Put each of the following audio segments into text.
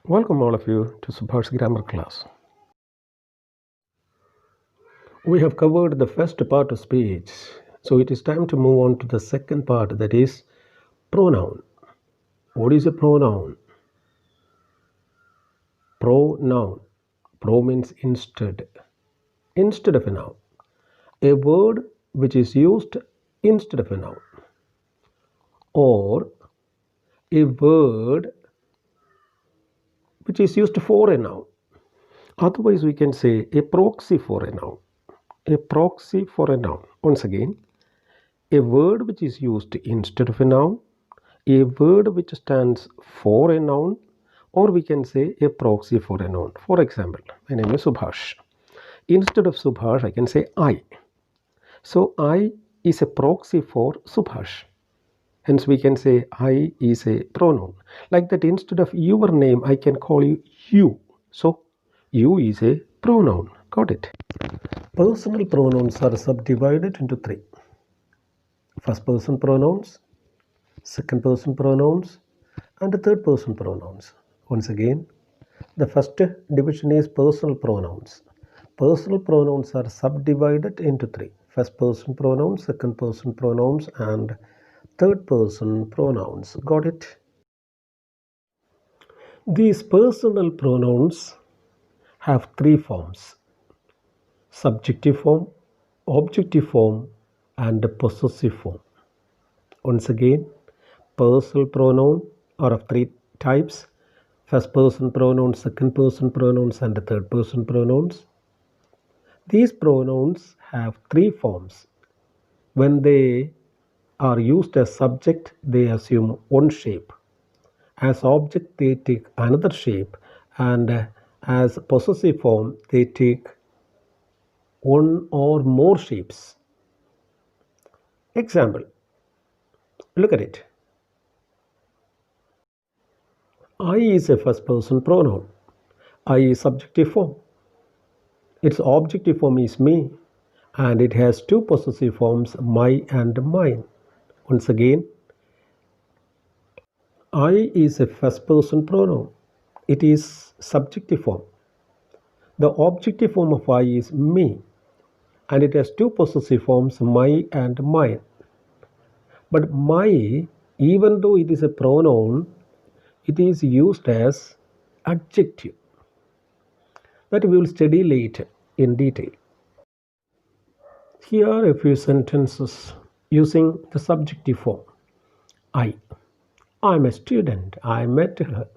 Welcome all of you to Subhash grammar class. We have covered the first part of speech, so it is time to move on to the second part, that is pronoun. What is a pronoun? Pronoun. Pro means instead of a noun. A word which is used instead of a noun, or a word which is used for a noun. Otherwise, we can say a proxy for a noun. A proxy for a noun. Once again, a word which is used instead of a noun, a word which stands for a noun, or we can say a proxy for a noun. For example, my name is Subhash. Instead of Subhash, I can say I. So I is a proxy for Subhash. Hence we can say I is a pronoun. Like that, instead of your name, I can call you you. So you is a pronoun. Got it? Personal pronouns are subdivided into three. First person pronouns, second person pronouns, and third person pronouns. Once again, the first division is personal pronouns. Personal pronouns are subdivided into three: first person pronouns, second person pronouns, and third person pronouns. Got it? These personal pronouns have three forms: subjective form, objective form, and possessive form. Once again, personal pronoun are of three types: first person pronouns, second person pronouns, and third person pronouns. These pronouns have three forms. When they are used as subject, they assume one shape. As object, they take another shape, and as possessive form, they take one or more shapes. Example, look at it. I is a first person pronoun. I is subjective form. Its objective form is me, and it has two possessive forms, my and mine. Once again, I is a first person pronoun. It is subjective form. The objective form of I is me, and it has two possessive forms, my and mine. But my, even though it is a pronoun, it is used as adjective. That we will study later in detail. Here are a few sentences using the subjective form. I am a student. I met her.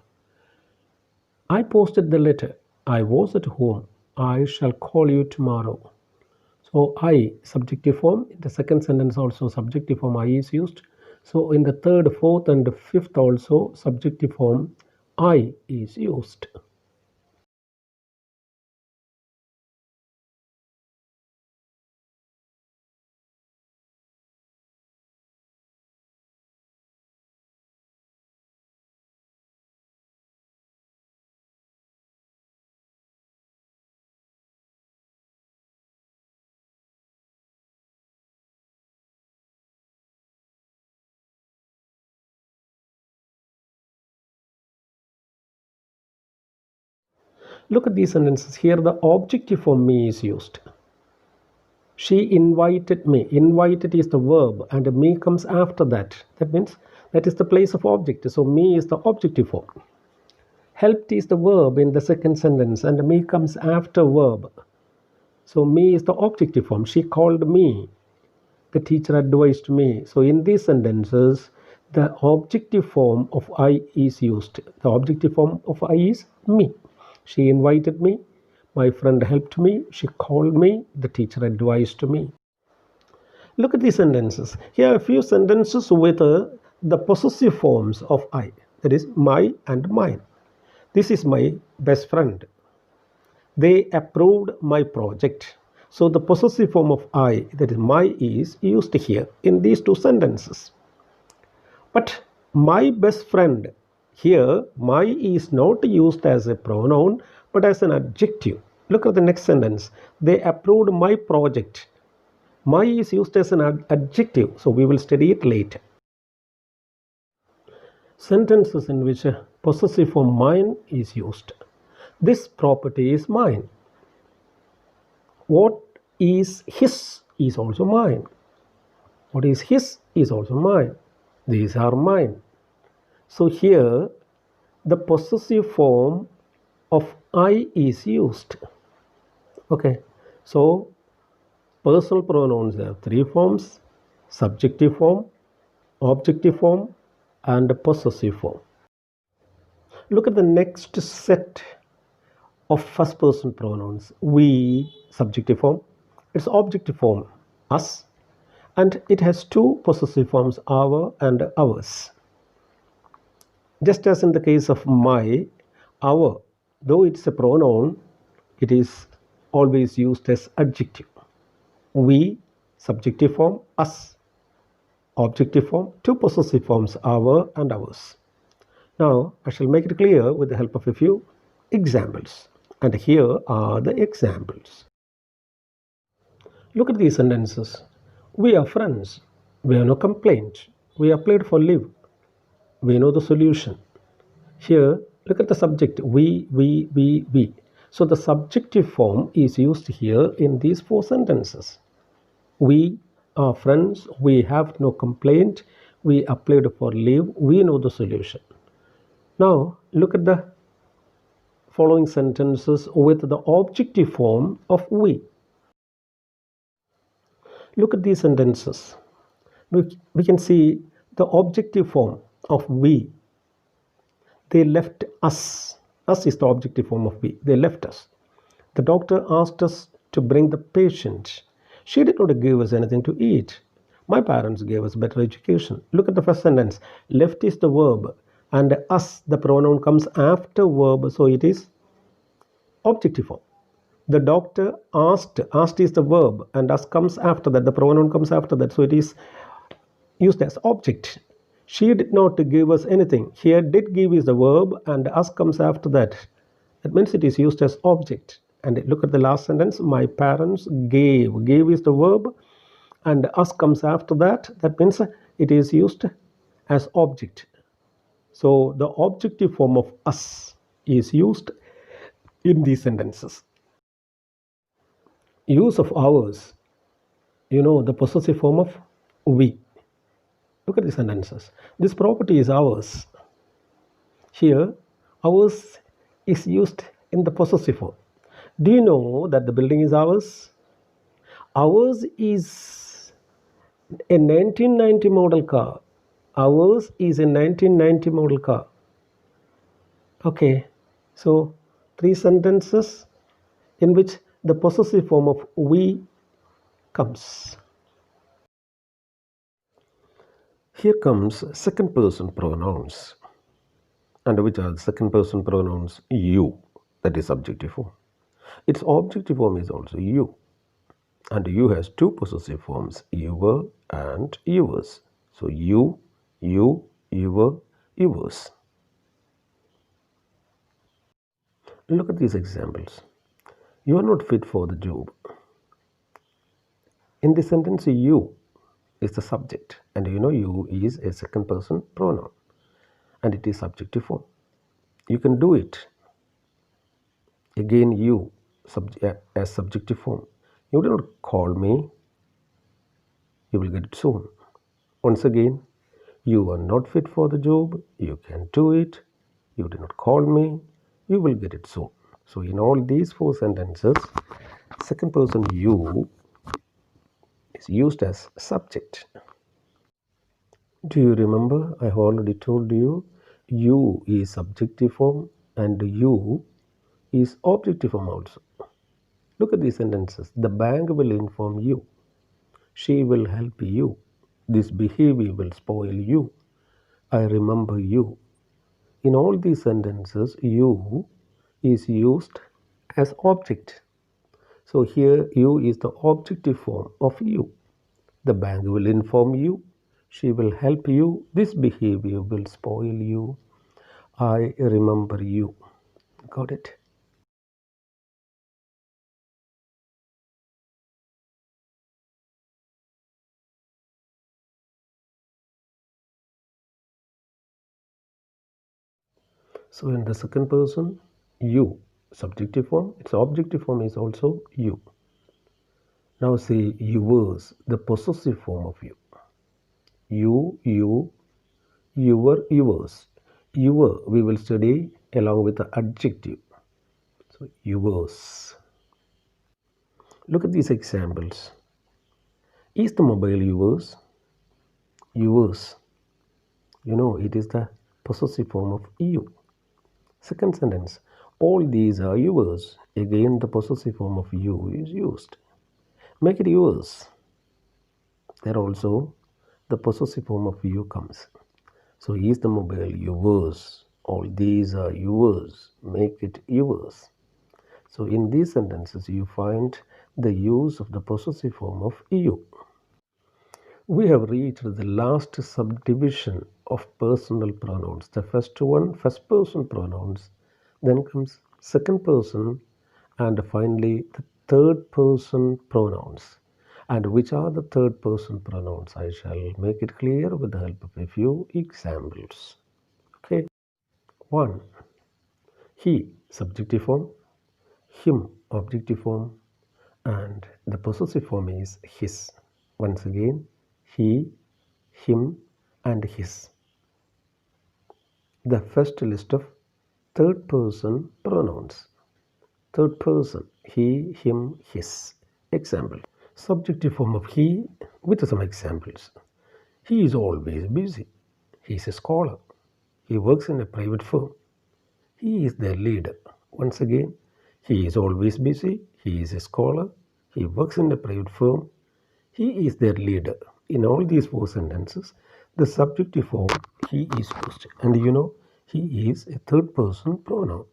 I posted the letter. I was at home. I shall call you tomorrow. So I, subjective form. In the second sentence also subjective form I is used. So in the third, fourth, and fifth also subjective form I is used. Look at these sentences. Here the objective form me is used. She invited me. Invited is the verb, and me comes after that. That means that is the place of object. So me is the objective form. Helped is the verb in the second sentence, and me comes after verb. So me is the objective form. She called me. The teacher advised me. So in these sentences, the objective form of I is used. The objective form of I is me. She invited me. My friend helped me. She called me. The teacher advised me. Look at these sentences. Here are a few sentences with the possessive forms of I. That is my and mine. This is my best friend. They approved my project. So the possessive form of I, that is my, is used here in these two sentences. But my best friend, here my is not used as a pronoun but as an adjective. Look at the next sentence. They approved my project. My is used as an adjective, so we will study it later. Sentences in which Possessive form mine is used. This property is mine. What is his is also mine. What is his is also mine. These are mine. So here the possessive form of I is used. Okay, so personal pronouns have three forms: subjective form, objective form, and possessive form. Look at the next set of first person pronouns. We, subjective form, its objective form, us, and it has two possessive forms, our and ours. Just as in the case of my, our, though it's a pronoun, it is always used as adjective. We, subjective form, us, objective form, two possessive forms, our and ours. Now, I shall make it clear with the help of a few examples. And here are the examples. Look at these sentences. We are friends. We have no complaint. We applied for leave. We know the solution. Here, look at the subject. We. So the subjective form is used here in these four sentences. We are friends. We have no complaint. We applied for leave. We know the solution. Now, look at the following sentences with the objective form of we. Look at these sentences. We can see the objective form of we. They left us. Us is the objective form of we. They left us. The doctor asked us to bring the patient. She did not give us anything to eat. My parents gave us better education. Look at the first sentence. Left is the verb, and us, the pronoun, comes after verb, so it is objective form. The doctor asked is the verb, and us comes after that, the pronoun comes after that, so it is used as object. She did not give us anything. Here did give is the verb, and us comes after that. That means it is used as object. And look at the last sentence. My parents gave. Gave is the verb, and us comes after that. That means it is used as object. So the objective form of us is used in these sentences. Use of ours, the possessive form of we. Look at the sentences. This property is ours. Here, ours is used in the possessive form. Do you know that the building is ours? Ours is a 1990 model car. Ours is a 1990 model car. Okay, so three sentences in which the possessive form of we comes. Here comes second person pronouns. And which are the second person pronouns? You. That is subjective form. Its objective form is also you. And you has two possessive forms, your and yours. So you, your, yours. Look at these examples. You are not fit for the job. In this sentence, you is the subject, and you is a second person pronoun, and it is subjective form. You can do it. Again, you as subjective form. You do not call me. You will get it soon. Once again, you are not fit for the job. You can do it. You do not call me. You will get it soon. So in all these four sentences, second person you is used as subject. Do you remember? I have already told you is subjective form and you is objective form also. Look at these sentences. The bank will inform you. She will help you. This behavior will spoil you. I remember you. In all these sentences, you is used as object. So here you is the objective form of you. The bank will inform you. She will help you. This behavior will spoil you. I remember you. Got it? So in the second person, you, subjective form, its objective form is also you. Now say yours, the possessive form of you. You, your, yours. Your we will study along with the adjective. So yours. Look at these examples. Is the mobile yours? Yours. It is the possessive form of you. Second sentence. All these are yours. Again, the possessive form of you is used. Make it yours. There also the possessive form of you comes. So is the mobile yours? All these are yours. Make it yours. So in these sentences you find the use of the possessive form of you. We have reached the last subdivision of personal pronouns. The first one, first person pronouns, then comes second person, and finally the third person pronouns. And which are the third person pronouns? I shall make it clear with the help of a few examples. Okay. 1. He, subjective form, him, objective form, and the possessive form is his. Once again, he, him, and his. The first list of third person pronouns. Third person, he, him, his. Example. Subjective form of he with some examples. He is always busy. He is a scholar. He works in a private firm. He is their leader. Once again, he is always busy. He is a scholar. He works in a private firm. He is their leader. In all these four sentences, the subjective form he is used. And he is a third person pronoun.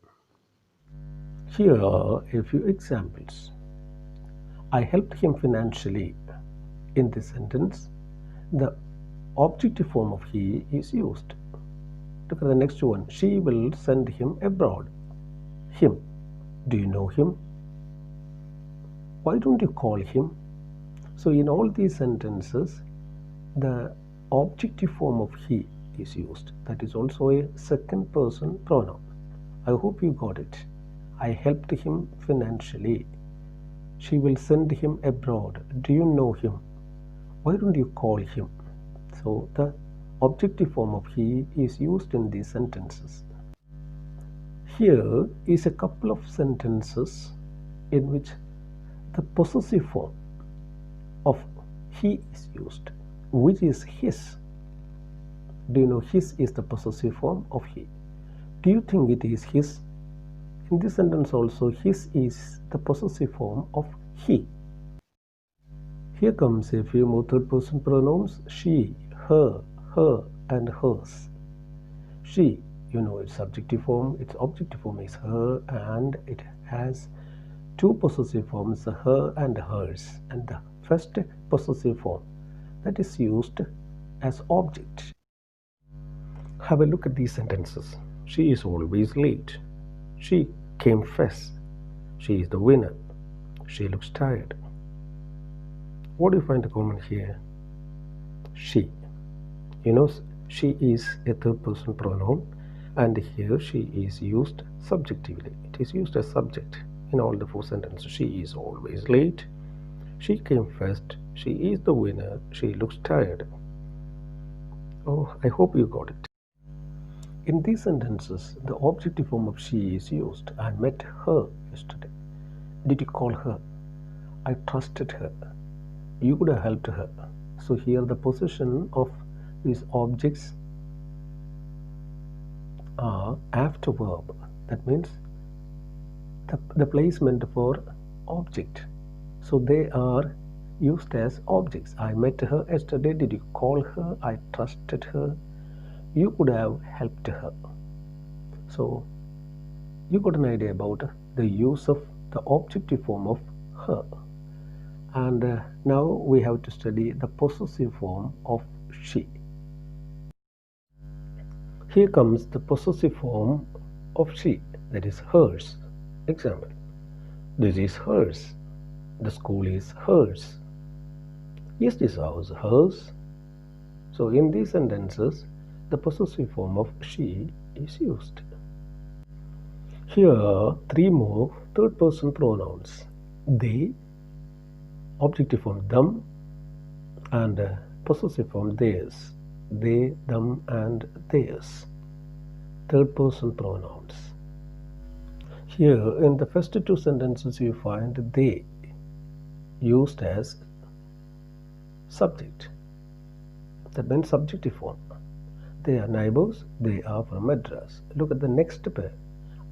Here are a few examples. I helped him financially. In this sentence, the objective form of he is used. Look at the next one. She will send him abroad. Him. Do you know him? Why don't you call him? So in all these sentences, the objective form of he is used. That is also a second person pronoun. I hope you got it. I helped him financially. She will send him abroad. Do you know him? Why don't you call him? So the objective form of he is used in these sentences. Here is a couple of sentences in which the possessive form of he is used, which is his. Do you know his is the possessive form of he? Do you think it is his? In this sentence also, his is the possessive form of he. Here comes a few more third person pronouns. She, her, and hers. She, its subjective form, its objective form is her, and it has two possessive forms, her and hers. And the first possessive form that is used as object. Have a look at these sentences. She is always late. She came first. She is the winner. She looks tired. What do you find common here? She. She is a third person pronoun, and here she is used subjectively. It is used as subject in all the four sentences. She is always late. She came first. She is the winner. She looks tired. Oh, I hope you got it. In these sentences, the objective form of she is used. I met her yesterday. Did you call her? I trusted her. You could have helped her. So here the position of these objects are after verb. That means the placement for object. So they are used as objects. I met her yesterday. Did you call her? I trusted her. You could have helped her. So you got an idea about the use of the objective form of her. And now we have to study the possessive form of she. Here comes the possessive form of she, that is hers. Example. This is hers. The school is hers. Is this house hers? So in these sentences, the possessive form of she is used. Here, three more third person pronouns. They, objective form them, and possessive form theirs. They, them, and theirs. Third person pronouns. Here, in the first two sentences, you find they used as subject. That means subjective form. They are neighbors, they are from Madras. Look at the next pair.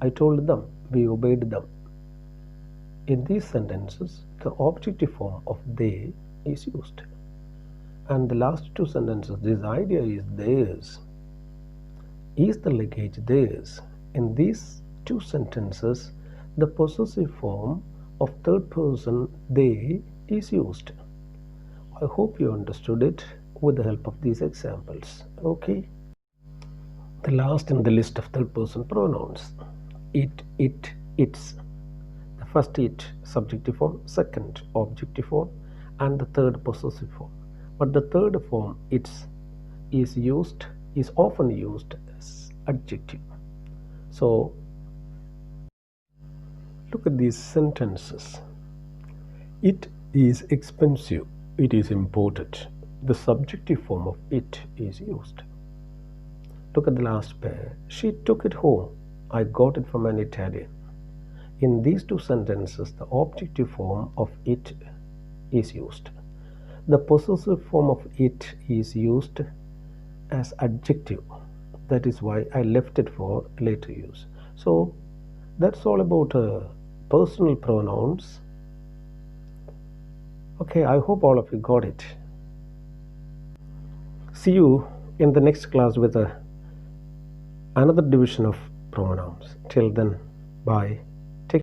I told them, we obeyed them. In these sentences, the objective form of they is used. And the last two sentences, this idea is theirs. Is the luggage theirs? In these two sentences, the possessive form of third person they is used. I hope you understood it with the help of these examples. Okay. The last in the list of third person pronouns. It, its. The first it, subjective form, second objective form, and the third possessive form. But the third form, its, is often used as adjective. So look at these sentences. It is expensive. It is imported. The subjective form of it is used. Look at the last pair. She took it home. I got it from an Italian. In these two sentences, the objective form of it is used. The possessive form of it is used as adjective. That is why I left it for later use. So that's all about personal pronouns. Okay, I hope all of you got it. See you in the next class with another division of pronouns. Till then, bye.